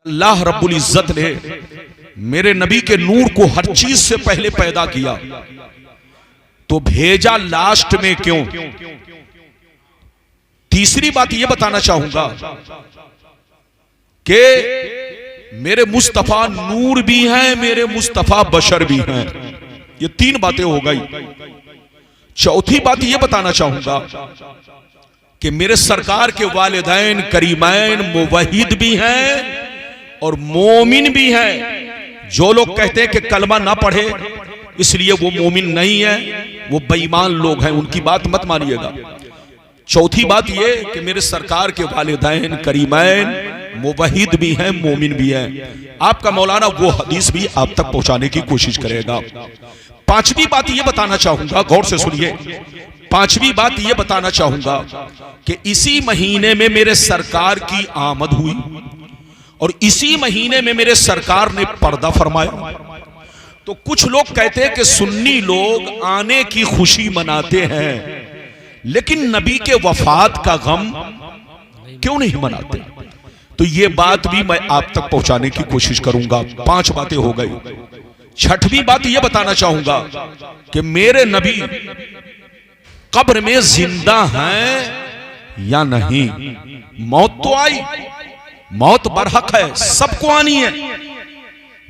अल्लाह रब्बुल इज्जत ने मेरे नबी के नूर को हर चीज से पहले पैदा किया, तो भेजा लास्ट में क्यों? तीसरी बात यह बताना चाहूंगा कि मेरे मुस्तफा नूर भी हैं, मेरे मुस्तफा बशर भी हैं। ये तीन बातें हो गई। चौथी बात यह बताना चाहूंगा कि मेरे सरकार के वालिदैन करीमैन मुवहिद भी हैं और मोमिन भी हैं। जो लोग कहते हैं कि कलमा ना पढ़े इसलिए वो मोमिन नहीं है, वो बेईमान लोग हैं, उनकी बात मत मानिएगा। चौथी बात ये कि मेरे सरकार के वालिदैन करीमैन मुवहिद भी हैं, मोमिन भी हैं। आपका मौलाना वो हदीस भी आप तक पहुंचाने की कोशिश करेगा। पांचवी बात ये बताना चाहूंगा, गौर से सुनिए। पांचवी बात ये बताना चाहूंगा कि इसी महीने में मेरे सरकार की आमद हुई और इसी महीने में मेरे सरकार ने पर्दा फरमाया। तो कुछ लोग कहते हैं कि सुन्नी लोग आने की खुशी मनाते हैं लेकिन नबी के वफात का गम क्यों नहीं मनाते? तो ये बात भी मैं आप तक पहुंचाने की कोशिश करूंगा। पांच बातें हो गई। छठवीं बात यह बताना चाहूंगा कि मेरे नबी कब्र में जिंदा हैं या नहीं। मौत तो आई, मौत बरहक है, सबको आनी है,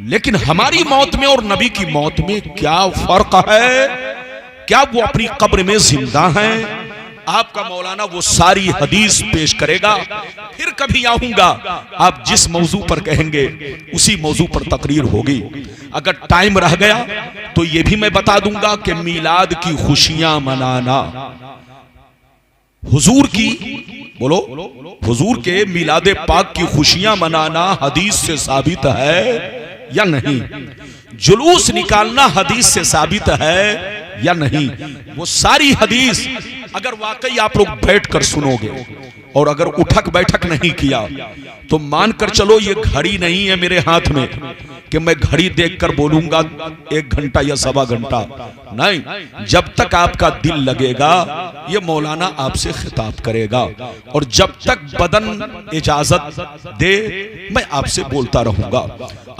लेकिन हमारी मौत में और नबी की मौत में क्या फर्क है? क्या वो अपनी कब्र में जिंदा हैं? आपका मौलाना वो सारी हदीस पेश करेगा। फिर कभी आऊंगा, आप जिस मौजू पर कहेंगे उसी मौजू पर तकरीर होगी। अगर टाइम रह गया तो ये भी मैं बता दूंगा कि मीलाद की खुशियां मनाना, हुजूर की, बोलो, हुजूर के मिलादे पाक की खुशियां मनाना हदीस से साबित है या नहीं? जुलूस निकालना हदीस से साबित है या नहीं? वो सारी हदीस अगर वाकई आप लोग बैठकर सुनोगे और अगर उठक बैठक नहीं किया तो मानकर चलो ये घड़ी नहीं है मेरे हाथ में कि मैं घड़ी देखकर बोलूंगा 1 घंटा या सवा घंटा। नहीं, जब तक आपका दिल लगेगा ये मौलाना आपसे खिताब करेगा और जब तक बदन इजाजत दे मैं आपसे बोलता रहूंगा।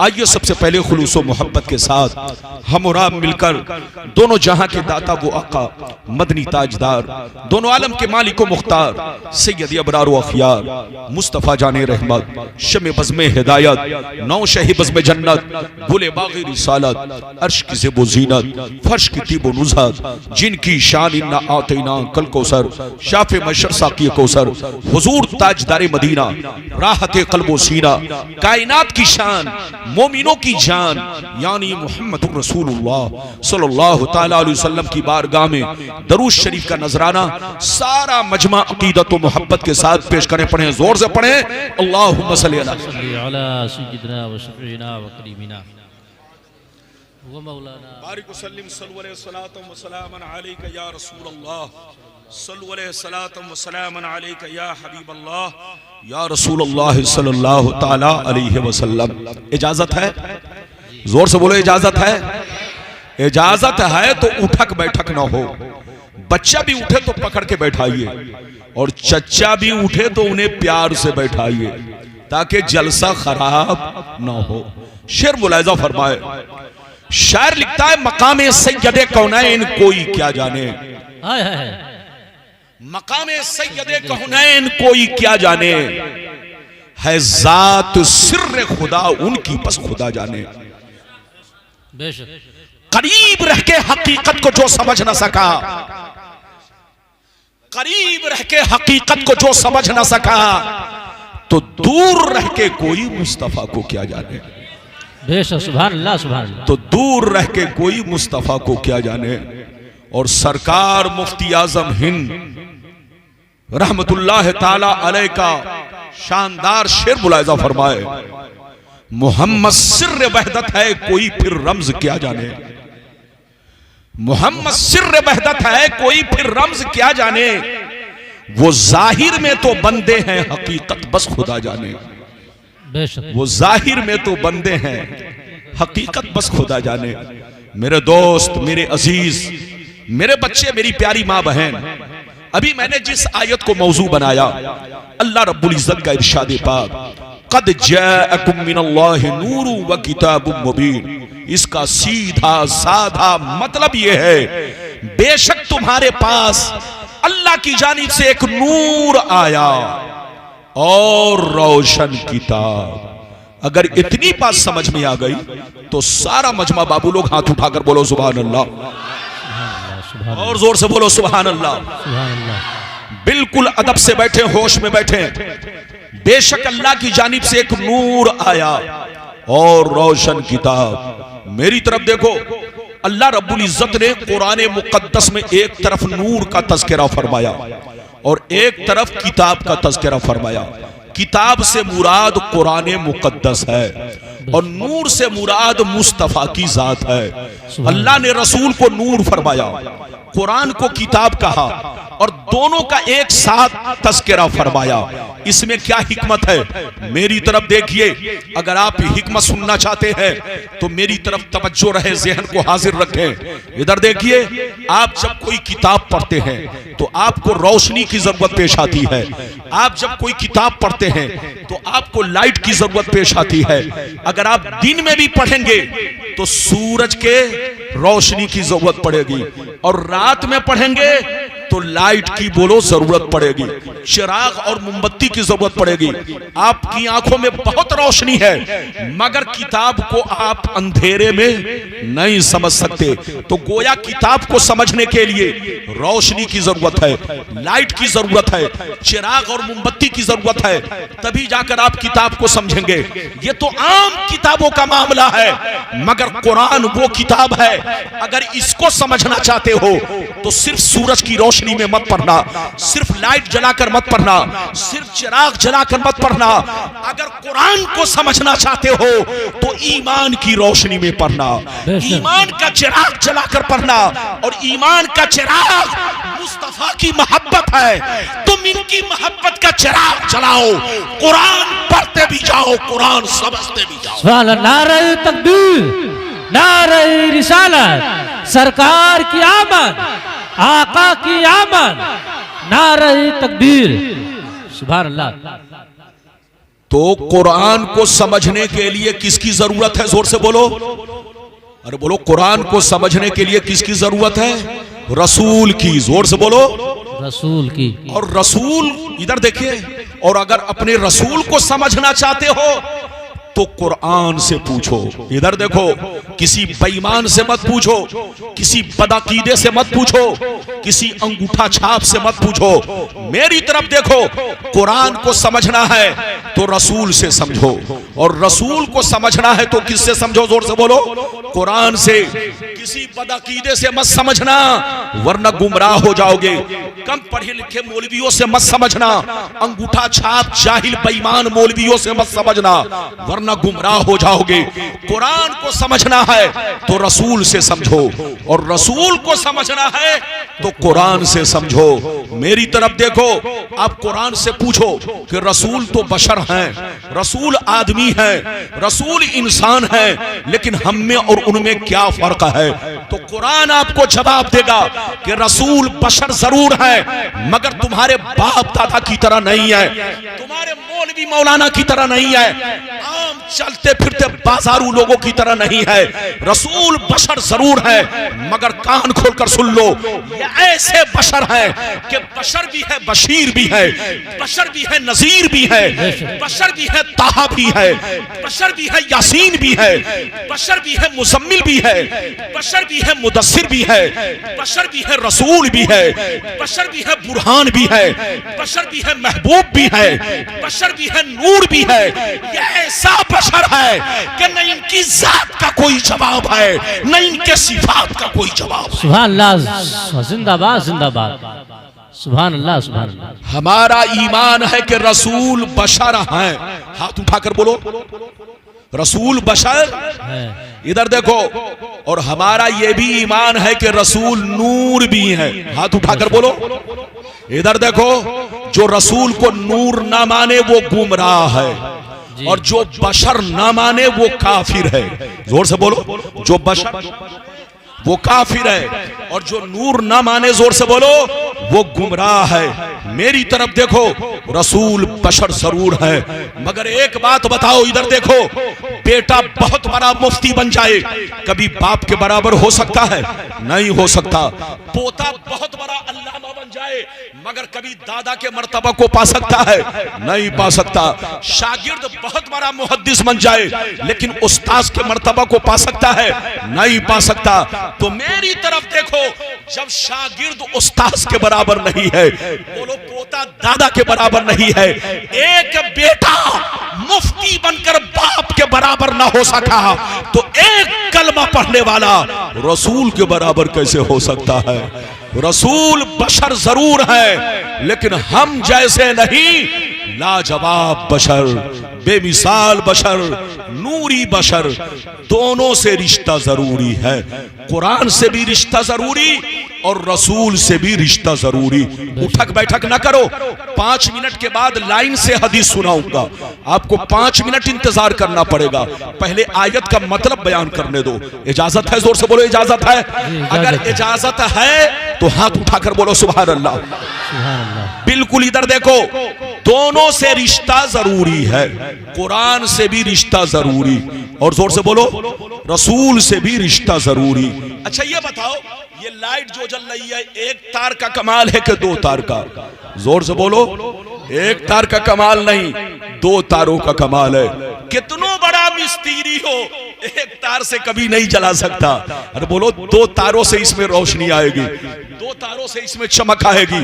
आइए सबसे पहले खुलूस व मोहब्बत के साथ हम और आप मिलकर दोनों जहां के दाता वो आका मदनी ताजदार, दोनों आलम के मालिक व मुख्तार सैयद अबरार व अखियार मुस्तफा जाने रहमत, शमे बज़्मे हिदायत, नौ शही बज़्मे जन्नत, गुले बाग़ी रिसालत, अर्श की ज़ेबो ज़ीनत, फर्श की तीबो नुज़हत, जिनकी शान इन्ना आतैना कल कौसर, शाफ़े मशर साक़ी कौसर, हुज़ूर ताजदारे मदीना, राहते क़ल्बो सीना, कायनात की शान, मोमिनों की जान यानी मुहम्मदुर रसूलुल्लाह सल्लल्लाहु तआला अलैहि वसल्लम की बारगाह में दरूद शरीफ का नजराना सारा मजमा अकीदत व मोहब्बत के साथ पेश करें। पढ़ें, जोर से पढ़ें, अल्लाहुम्मा सल्ली अला सय्यिदिना व शफीना व करीमिना व मौलाना बारिक वसल्लिम सल्लल्लाहु अलैहि व सल्लम अलैका या रसूलल्लाह, सल्लल्लाहु अलैहि व सल्लम अलैका या हबीबल्लाह, या रसूलल्लाह सल्लल्लाहु तआला अलैहि वसल्लम। इजाजत है? जोर से बोलो, इजाजत है? इजाजत है तो उठक बैठक ना हो। बच्चा भी उठे तो पकड़ के बैठाइए और चच्चा भी उठे तो उन्हें प्यार से बैठाइए ताकि जलसा खराब ना हो। शेर मुलाहिजा फरमाए, शायर लिखता है मकामे सैयदे कौनैन कोई क्या जाने, मकामे सैयदे कौनैन कोई क्या जाने, है जात सिर्र खुदा उनकी बस खुदा जाने। करीब रह के हकीकत को जो समझ ना सका, करीब रह के हकीकत को जो समझ ना सका तो दूर रह के कोई मुस्तफा को क्या जाने। बेशक, सुभान अल्लाह, सुभान अल्लाह। तो दूर रह के कोई मुस्तफा को क्या जाने। और सरकार मुफ्ती आजम हिंद रहमतुल्लाह ताला अलैह का शानदार शेर मुलाहिजा फरमाए, मोहम्मद सिर्र वहदत है कोई फिर रम्ज क्या जाने। मोहम्मद सिर्र वहदत है कोई फिर रम्ज क्या जाने, वो जाहिर में तो बंदे हैं हकीकत बस खुदा जाने। वो जाहिर में तो बंदे हैं हकीकत बस खुदा जाने। मेरे दोस्त, मेरे अजीज, मेरे बच्चे, मेरी प्यारी माँ बहन, अभी मैंने जिस आयत को मौजू बनाया, अल्लाह रब्बुल इज्जत का इरशाद पाक, कद जाअकुम मिनल्लाहि नूरुन व किताबुम मुबीन। इसका सीधा साधा मतलब यह है, बेशक तुम्हारे पास अल्लाह की जानिब से एक नूर आया और रोशन किताब। अगर इतनी बात समझ में आ गई तो सारा मजमा बाबू लोग हाथ उठाकर बोलो सुभान अल्लाह, और जोर से बोलो सुभान अल्लाह। बिल्कुल अदब से बैठे, होश में बैठे। बेशक अल्लाह की जानिब से एक नूर आया और रोशन किताब। मेरी तरफ देखो, अल्लाह रब्बुल इज्जत ने कुरान मुकद्दस में एक तरफ नूर का तज़किरा फरमाया और एक तरफ किताब का तज़किरा फरमाया। किताब से मुराद कुरान मुकद्दस है और नूर से मुराद मुस्तफा की जात है। अल्लाह ने रसूल को नूर फरमाया, कुरान को किताब कहा और दोनों का एक साथ तज़किरा फरमाया। इसमें क्या हिकमत है? मेरी तरफ देखिए, अगर आप हिकमत सुनना चाहते हैं तो मेरी तरफ तवज्जो रहे, ज़हन को हाजिर रखें। इधर देखिए, आप जब कोई किताब पढ़ते हैं तो आपको रोशनी की जरूरत पेश आती है। आप जब कोई किताब पढ़ते हैं तो आपको लाइट की जरूरत पेश आती है। अगर आप दिन में भी पढ़ेंगे तो सूरज के रोशनी की जरूरत पड़ेगी और रात में पढ़ेंगे तो लाइट की बोलो जरूरत पड़ेगी, चिराग और मोमबत्ती की जरूरत पड़ेगी। आपकी आंखों में बहुत रोशनी है मगर किताब को आप अंधेरे में नहीं समझ सकते। तो गोया किताब को समझने के लिए रोशनी की जरूरत है, लाइट की जरूरत है, चिराग और मोमबत्ती की जरूरत है, तभी जाकर आप किताब को समझेंगे। ये तो आम किताबों का मामला है मगर कुरान वो किताब है, अगर इसको समझना चाहते हो तो सिर्फ सूरज की रोशनी में मत पढ़ना, सिर्फ लाइट जलाकर मत पढ़ना, सिर्फ चिराग जलाकर मत पढ़ना। अगर कुरान को समझना चाहते हो तो ईमान की रोशनी में पढ़ना, ईमान का चिराग जलाकर पढ़ना। और ईमान का चिराग मुस्तफा की मोहब्बत है। तुम इनकी मोहब्बत का चिराग जलाओ, कुरान पढ़ते भी जाओ, कुरान समझते भी जाओ। नारे तकबीर, नारे रिसालत, सरकार की आमद, आका की आमद, नारे तकबीर, सुभान अल्लाह। तो कुरान को समझने के लिए किसकी जरूरत है? जोर से बोलो, अरे बोलो, कुरान को समझने के लिए किसकी जरूरत है? रसूल की। जोर से बोलो, रसूल की। और रसूल, इधर देखिए, और अगर अपने रसूल को समझना चाहते हो तो कुरान से पूछो। इधर देखो, किसी बेईमान से मत पूछो, किसी बदअकीदे से मत पूछो, किसी अंगूठा छाप से मत पूछो। मेरी तरफ देखो, कुरान को समझना है तो रसूल से समझो और रसूल को समझना है तो किससे समझो? जोर से बोलो, कुरान से। किसी बदअकीदे से मत समझना वरना गुमराह हो जाओगे। कम पढ़े लिखे मौलवियों से मत समझना, अंगूठा छाप जाहिल बेईमान मौलवियों से मत समझना वरना गुमराह हो जाओगे। कुरान को समझना है तो रसूल से समझो और रसूल को समझना है तो कुरान से समझो। मेरी तरफ देखो, आप कुरान से पूछो कि रसूल तो बशर हैं, रसूल आदमी हैं, रसूल इंसान हैं, लेकिन हम में और उनमें क्या फर्क है? तो कुरान आपको जवाब देगा कि रसूल बशर जरूर है मगर तुम्हारे बाप दादा की तरह नहीं है, तुम्हारे मौलवी मौलाना की तरह नहीं है, आम चलते फिरते बाजारू लोगों की तरह नहीं है। रसूल बशर जरूर है मगर कान खोलकर सुन लो, ये ऐसे बशर हैं कि बशर भी है, बशीर भी है, बशर भी है, नजीर भी है, बशर भी है, ताहा भी है, बशर भी है, यासीन भी है, बशर भी है, मुजम्मिल भी है, बशर भी है, मुदस्सिर भी है, बशर भी है, रसूल भी है, बशर भी है, बुरहान भी है, बशर भी है, महबूब भी है, बशर भी है, नूर भी है। ये ऐसा बशर है कि न इनकी जात का कोई जवाब है न इनके सिफात का कोई जवाब है। सुभान अल्लाह, जिंदाबाद जिंदाबाद, सुभान अल्लाह सुभान अल्लाह। हमारा ईमान है कि रसूल बशर हैं। हाथ उठाकर बोलो, रसूल बशर है। इधर देखो, और हमारा ये भी ईमान है कि रसूल नूर भी है। हाथ उठाकर बोलो। इधर देखो, जो रसूल को नूर ना माने वो गुमराह है और जो बशर ना माने वो काफिर है। जोर से बोलो, जो बशर वो काफिर है और जो नूर ना माने, जोर से बोलो, वो गुमराह है। मेरी तरफ देखो, रसूल बशर जरूर है, मगर एक बात बताओ, इधर देखो, बेटा बहुत बड़ा मुफ्ती बन जाए, कभी बाप के बराबर हो सकता है? नहीं हो सकता। पोता बहुत बड़ा अल्लामा बन जाए, मगर कभी दादा के मर्तबा को पा सकता है? नहीं पा सकता। शागिर्द बहुत बड़ा मुहद्दिस बन जाए, लेकिन उस्ताद के मर्तबा को पा सकता है? नहीं पा सकता। तो मेरी तरफ देखो, जब शागिर्द उस्ताद के बराबर नहीं है, बोलो पोता दादा के बराबर नहीं है, एक बेटा मुफ्ती बनकर बाप के बराबर ना हो सका, तो एक कलमा पढ़ने वाला रसूल के बराबर कैसे हो सकता है? रसूल बशर जरूर है, लेकिन हम जैसे नहीं, लाजवाब बशर, बेमिसाल बशर, नूरी बशर, दोनों से रिश्ता जरूरी है। कुरान से भी रिश्ता जरूरी और रसूल से भी रिश्ता जरूरी। उठक बैठक ना करो, 5 मिनट के बाद लाइन से हदीस सुनाऊंगा, आपको 5 मिनट इंतजार करना पड़ेगा। पहले आयत का मतलब बयान करने दो। इजाजत है? जोर से बोलो, इजाजत है? अगर इजाजत है तो हाथ उठाकर बोलो सुभान अल्लाह। बिल्कुल, इधर देखो, दोनों से रिश्ता जरूरी है, कुरान से भी रिश्ता जरूरी, और जोर से बोलो रसूल से भी रिश्ता जरूरी। अच्छा ये बताओ, ये लाइट जो जल रही है, एक तार का कमाल है कि 2 तार का? जोर से बोलो, एक तार का कमाल नहीं, 2 तारों का कमाल है। कितनो बड़ा मिस्त्री हो, एक तार से कभी नहीं जला सकता। अरे बोलो, 2 तारों से इसमें रोशनी आएगी, 2 तारों से इसमें चमक आएगी।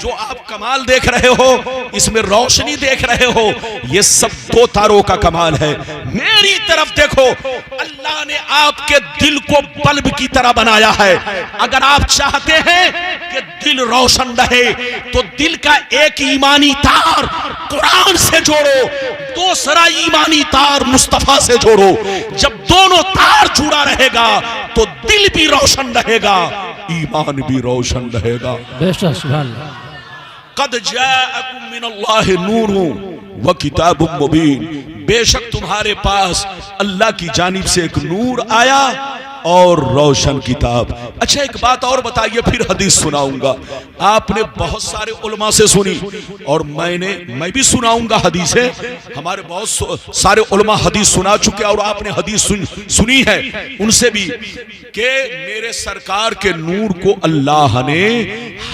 जो आप कमाल देख रहे हो, इसमें रोशनी देख रहे हो, ये सब 2 तारों का कमाल है। मेरी तरफ देखो, अल्लाह ने आपके दिल को बल्ब की तरह बनाया है। अगर आप चाहते हैं कि दिल रोशन रहे, तो दिल का एक ईमानी तार कुरान से जोड़ो, दूसरा ईमानी तार मुस्तफा से जोड़ो। जब दोनों तार जुड़ा रहेगा तो दिल भी रोशन रहेगा, ईमान भी रोशन रहेगा। कद जाअकुम मिनल्लाहि नूरुन व किताबुम मुबीन, बेशक तुम्हारे पास अल्लाह की जानिब से एक नूर आया और रोशन किताब। अच्छा एक बात और बताइए, फिर हदीस सुनाऊंगा। आपने बहुत सारे उलमा से सुनी और मैं भी सुनाऊंगा हदीसें। हमारे बहुत सारे उलमा हदीस सुना चुके और आपने हदीस सुनी है उनसे भी, कि मेरे सरकार के नूर को अल्लाह ने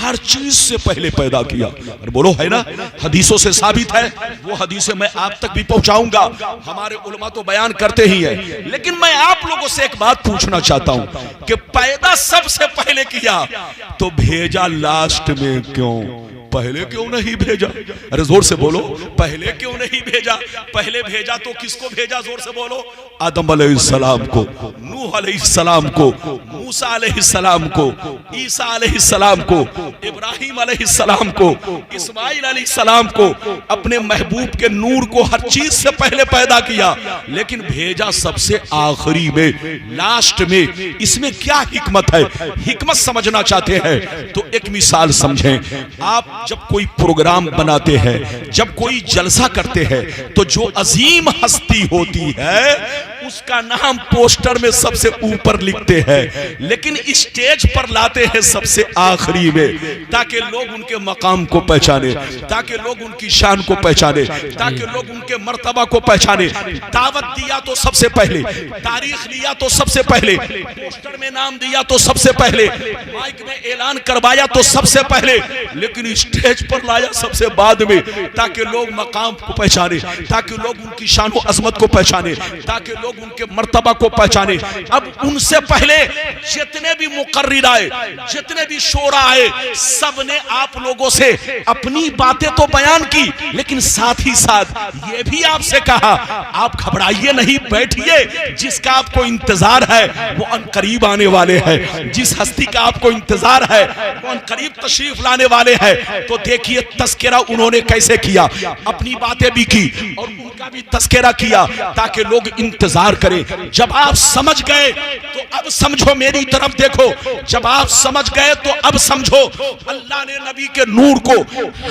हर चीज से पहले पैदा किया। और बोलो है ना, हदीसों से साबित है। वो हदीसें मैं आप तक भी पहुंचाऊंगा, हमारे उलमा तो बयान करते ही है। लेकिन मैं आप लोगों से एक बात पूछना चाहता हूं कि पैदा सबसे पहले किया, तो भेजा लास्ट में क्यों? पहले क्यों नहीं भेजा? अरे जोर से बोलो, पहले क्यों नहीं भेजा? पहले भेजा तो किसको भेजा? जोर से बोलो, आदम अलैहिस्सलाम को, नूह अलैहिस्सलाम को, मूसा अलैहिस्सलाम को, ईसा अलैहिस्सलाम को, इब्राहिम अलैहिस्सलाम को, इस्माइल अलैहिस्सलाम को। अपने महबूब के नूर को हर चीज से पहले पैदा किया, लेकिन भेजा सबसे आखिरी में, लास्ट में। इसमें क्या हिकमत है? हिकमत समझना चाहते हैं तो एक मिसाल समझें। आप जब कोई प्रोग्राम बनाते हैं, जब कोई जलसा करते हैं, तो जो अजीम हस्ती होती है उसका नाम पोस्टर में सबसे ऊपर लिखते हैं, लेकिन स्टेज पर लाते हैं सबसे आखिरी में, ताकि लोग उनके मकाम को पहचाने, ताकि लोग उनकी शान को पहचाने, ताकि लोग उनके मर्तबा को पहचाने। दावत दिया तो सबसे पहले, तारीख लिया तो सबसे पहले, पोस्टर में नाम दिया तो सबसे पहले, माइक में ऐलान करवाया तो सबसे पहले, लेकिन स्टेज पर लाया सबसे बाद में, ताकि लोग मकाम को पहचाने, ताकि लोग उनकी शान व अजमत को पहचाने, ताकि लोग उनके मर्तबा को पहचाने। अब उनसे पहले जितने भी मुकर्रिर आए, जितने भी शोरा आए, सबने आप लोगों से अपनी बातें तो बयान की, लेकिन साथ ही साथ ये भी आपसे कहा, आप घबराइए नहीं, बैठिए, जिसका आपको इंतजार है वो अनकरीब आने वाले हैं, जिस हस्ती का आपको इंतजार है वो अनकरीब तशरीफ लाने वाले हैं। तो देखिए तस्करा उन्होंने कैसे किया, अपनी बातें भी की और उनका भी तस्करा किया, ताकि लोग इंतजार इंतजार करें। जब आप समझ गए तो अब समझो, मेरी तरफ देखो, जब आप समझ गए तो अब समझो। अल्लाह ने नबी के नूर को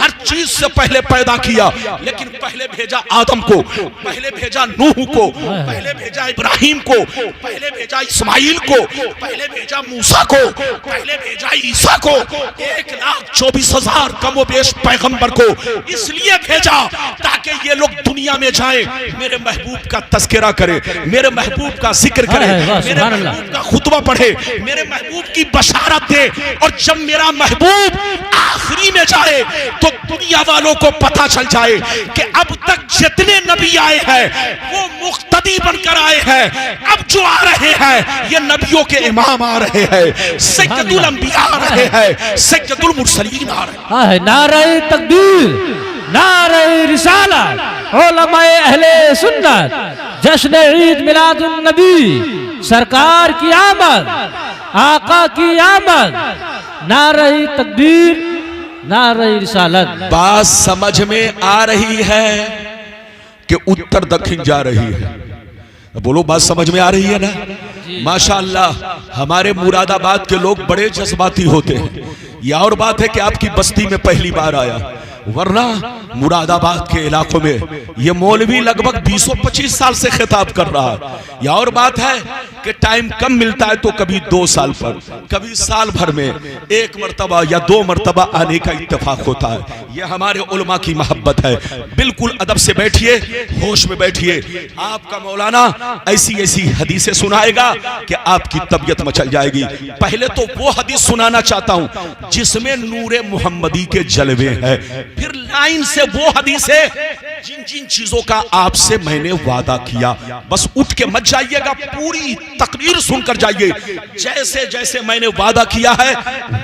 हर चीज से पहले पैदा किया, लेकिन पहले भेजा आदम को, पहले भेजा नूह को, पहले भेजा इब्राहिम को, पहले भेजा इस्माइल को, पहले भेजा मूसा को, पहले भेजा ईसा को, 1,24,000 कमोबेश पैगंबर को इसलिए भेजा ताकि ये लोग दुनिया में जाएं, मेरे महबूब का तस्करा करे, मेरे महबूब का जिक्र करे, मेरे महबूब का खुतबा पढ़े, मेरे महबूब की बशारत दे। और जब मेरा महबूब आखिरी में जाए तो दुनिया वालों को पता चल जाए कि अब तक जितने नबी आए हैं वो मुक्तदी बनकर आए हैं, अब जो आ रहे हैं ये नबियों के इमाम आ रहे हैं, सैयदुल अंबिया आ रहे हैं, सैयदुल मुरसलीन आ रहे हैं। नारे तकबीर, नारे रिसालत, उलमाए अहले सुन्नत, जश्न ईद मिलादुन नबी, सरकार की आमद, आका की आमद, नारे तकबीर, नारे रिसालत। बात समझ में आ रही है कि उत्तर दक्षिण जा रही है? बोलो, बात समझ में आ रही है ना? माशाअल्लाह हमारे मुरादाबाद के लोग बड़े जज्बाती होते हैं। यह और बात है कि आपकी बस्ती में पहली बार आया, वरना मुरादाबाद के इलाकों में ये मौलवी लगभग 20-25 साल से खिताब कर रहा है। यह और बात है कि टाइम कम मिलता है तो कभी 2 साल पर, कभी साल भर में 1 मरतबा या 2 मरतबा आने का इत्तेफाक होता है। यह हमारे उलमा की मोहब्बत है। बिल्कुल अदब से बैठिए, होश में बैठिए। आपका मौलाना ऐसी ऐसी हदीसें सुनाएगा कि आपकी तबीयत मचल जाएगी। पहले तो वो हदीस सुनाना चाहता हूं जिसमें नूरे मुहम्मदी के जलवे हैं, फिर लाइन से वो हदीसें जिन जिन चीजों का आपसे मैंने वादा किया। बस उठ के मत जाइएगा, पूरी तकरीर सुनकर जाइए। जैसे जैसे मैंने वादा किया है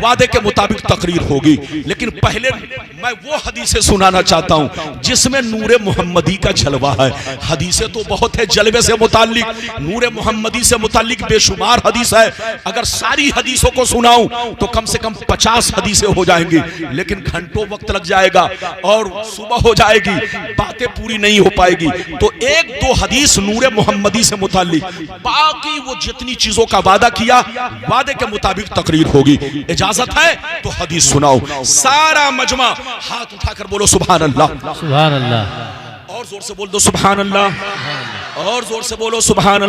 वादे के मुताबिक तकरीर होगी। लेकिन पहले मैं वो हदीसें सुनाना चाहता हूं जिसमें नूरे मुहम्मदी का जलवा है। हदीसें तो बहुत है जलवे से मुताल्लिक, नूरे मुहम्मदी से मुताल्लिक बेशुमार हदीस है। अगर सारी हदीसों को सुनाऊं तो कम से कम 50 हदीसें हो जाएंगी, लेकिन घंटों वक्त लग जाएगा और सुबह हो जाएगी, बातें पूरी नहीं हो पाएगी। तो 1-2 हदीस नूरे मुहम्मदी से मुताल्लिक, बाकी वो जितनी चीजों का वादा किया वादे के मुताबिक तकरीर होगी। इजाजत है तो हदीस सुनाओ। सारा मजमा हाथ उठाकर बोलो सुभान अल्लाह, सुभान अल्लाह। और जोर से बोल दो सुभान अल्लाह, और जोर से बोलो सुभान अल्लाह।